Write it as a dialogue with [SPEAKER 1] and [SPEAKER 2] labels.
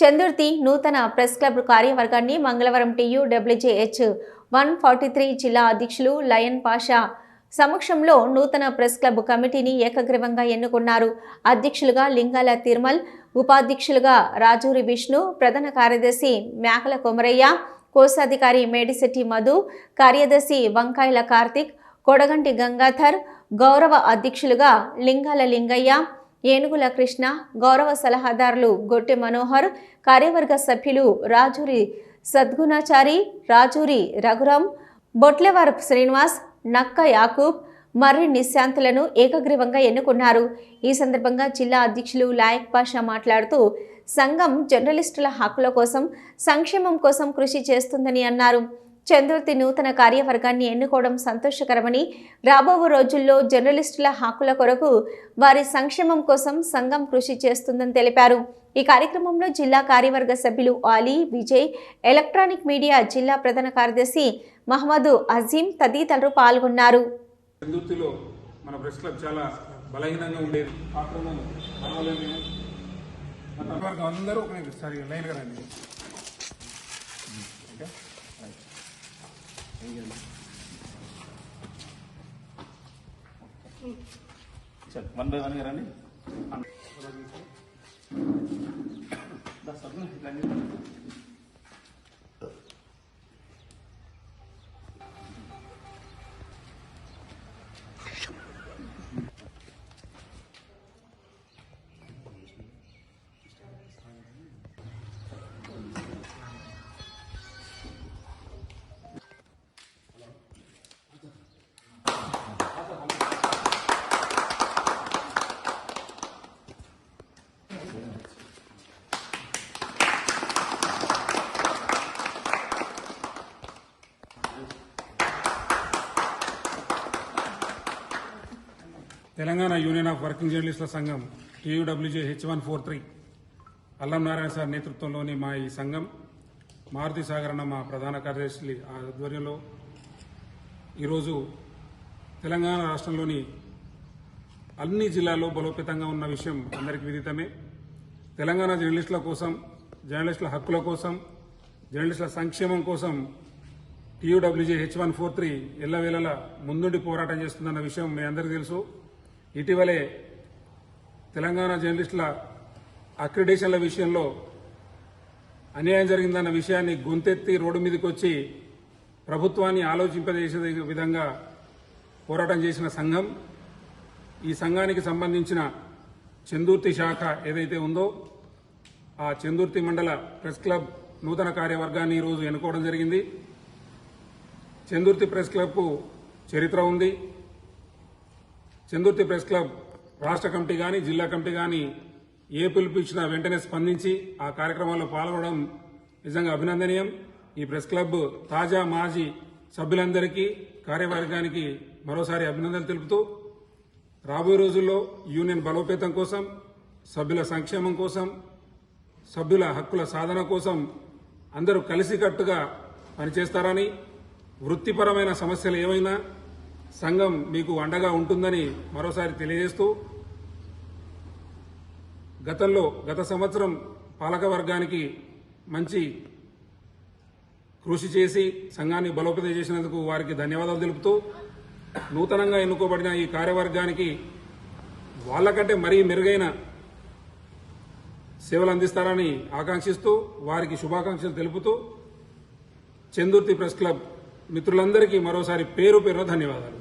[SPEAKER 1] చందుర్తి నూతన press club కార్యవర్గాన్ని మంగళవారం TUWJH 143 జిల్లా అధ్యక్షులు లయన్ పాషా సమక్షంలో నూతన ప్రెస్ క్లబ్ కమిటీని ఏకగ్రీవంగా ఎన్నుకున్నారు. అధ్యక్షులుగా లింగాల తిరుమల్, ఉపాధ్యక్షులుగా రాజూరి విష్ణు, ప్రధాన కార్యదర్శి మేకల కొమరయ్య, కోశాధికారి మేడిశెట్టి మధు, కార్యదర్శి వంకాయల కార్తిక్, కొడగంటి గంగాధర్, గౌరవ అధ్యక్షులుగా లింగాల లింగయ్య, ఏనుగుల కృష్ణ, గౌరవ సలహాదారులు గొట్టె మనోహర్, కార్యవర్గ సభ్యులు రాజూరి సద్గుణాచారి, రాజూరి రఘురాం, బొట్లెవారపు శ్రీనివాస్, నక్క యాకూబ్, మర్రి నిశాంతులను ఏకగ్రీవంగా ఎన్నుకున్నారు. ఈ సందర్భంగా జిల్లా అధ్యక్షులు లాయక్ పాషా మాట్లాడుతూ సంఘం జర్నలిస్టుల హక్కుల కోసం, సంక్షేమం కోసం కృషి చేస్తుందని అన్నారు. చందుర్తి నూతన కార్యవర్గాన్ని ఎన్నుకోవడం సంతోషకరమని, రాబో రోజుల్లో జర్నలిస్టుల హక్కుల కొరకు, వారి సంక్షేమం కోసం సంఘం కృషి చేస్తుందని తెలిపారు. ఈ కార్యక్రమంలో జిల్లా కార్యవర్గ సభ్యులు ఆలీ, విజయ్, ఎలక్ట్రానిక్ మీడియా జిల్లా ప్రధాన కార్యదర్శి మహమ్మద్ అజీం తదితరులు పాల్గొన్నారు.
[SPEAKER 2] చందుర్తిలో మన ప్రెస్ క్లబ్ చాలా బలహీనంగా ఉండేది. అందరూ ఒకసారి లైన్గా రండి.
[SPEAKER 3] వన్ బై వన్ రండి.
[SPEAKER 2] తెలంగాణ యూనియన్ ఆఫ్ వర్కింగ్ జర్నలిస్టుల సంఘం TUWJH 143 అల్లం నారాయణ సార్ నేతృత్వంలోని మా ఈ సంఘం మారుతి సాగర్ అన్న మా ప్రధాన కార్యదర్శి ఆధ్వర్యంలో ఈరోజు తెలంగాణ రాష్ట్రంలోని అన్ని జిల్లాల్లో బలోపేతంగా ఉన్న విషయం అందరికీ విదితమే. తెలంగాణ జర్నలిస్టుల కోసం, జర్నలిస్టుల హక్కుల కోసం, జర్నలిస్టుల సంక్షేమం కోసం TUWJH 143 ఎల్లవేళలా ముందుండి పోరాటం చేస్తుందన్న విషయం మీ అందరికీ తెలుసు. ఇటీవలే తెలంగాణ జర్నలిస్టుల అక్రిడేషన్ల విషయంలో అన్యాయం జరిగిందన్న విషయాన్ని గొంతెత్తి రోడ్డు మీదకి వచ్చి ప్రభుత్వాన్ని ఆలోచింపజేసే విధంగా పోరాటం చేసిన సంఘం. ఈ సంఘానికి సంబంధించిన చందుర్తి శాఖ ఏదైతే ఉందో ఆ చందుర్తి మండల ప్రెస్ క్లబ్ నూతన కార్యవర్గాన్ని ఈరోజు ఎన్నుకోవడం జరిగింది. చందుర్తి ప్రెస్ క్లబ్కు చరిత్ర ఉంది. చందుర్తి ప్రెస్ క్లబ్ రాష్ట్ర కమిటీ కానీ, జిల్లా కమిటీ కానీ ఏ పిలుపు ఇచ్చినా వెంటనే స్పందించి ఆ కార్యక్రమాల్లో పాల్గొనడం నిజంగా అభినందనీయం. ఈ ప్రెస్ క్లబ్ తాజా మాజీ సభ్యులందరికీ, కార్యవర్గానికి మరోసారి అభినందనలు తెలుపుతూ రాబోయే రోజుల్లో యూనియన్ బలోపేతం కోసం, సభ్యుల సంక్షేమం కోసం, సభ్యుల హక్కుల సాధన కోసం అందరూ కలిసికట్టుగా పనిచేస్తారని, వృత్తిపరమైన సమస్యలు ఏమైనా సంఘం మీకు అండగా ఉంటుందని మరోసారి తెలియజేస్తూ, గత సంవత్సరం పాలక వర్గానికి మంచి కృషి చేసి సంఘాన్ని బలోపేతం చేసినందుకు వారికి ధన్యవాదాలు తెలుపుతూ, నూతనంగా ఎన్నుకోబడిన ఈ కార్యవర్గానికి వాళ్లకంటే మరీ మెరుగైన సేవలు అందిస్తారని ఆకాంక్షిస్తూ వారికి శుభాకాంక్షలు తెలుపుతూ చందుర్తి ప్రెస్ క్లబ్ మిత్రులందరికీ మరోసారి పేరు పేరున ధన్యవాదాలు.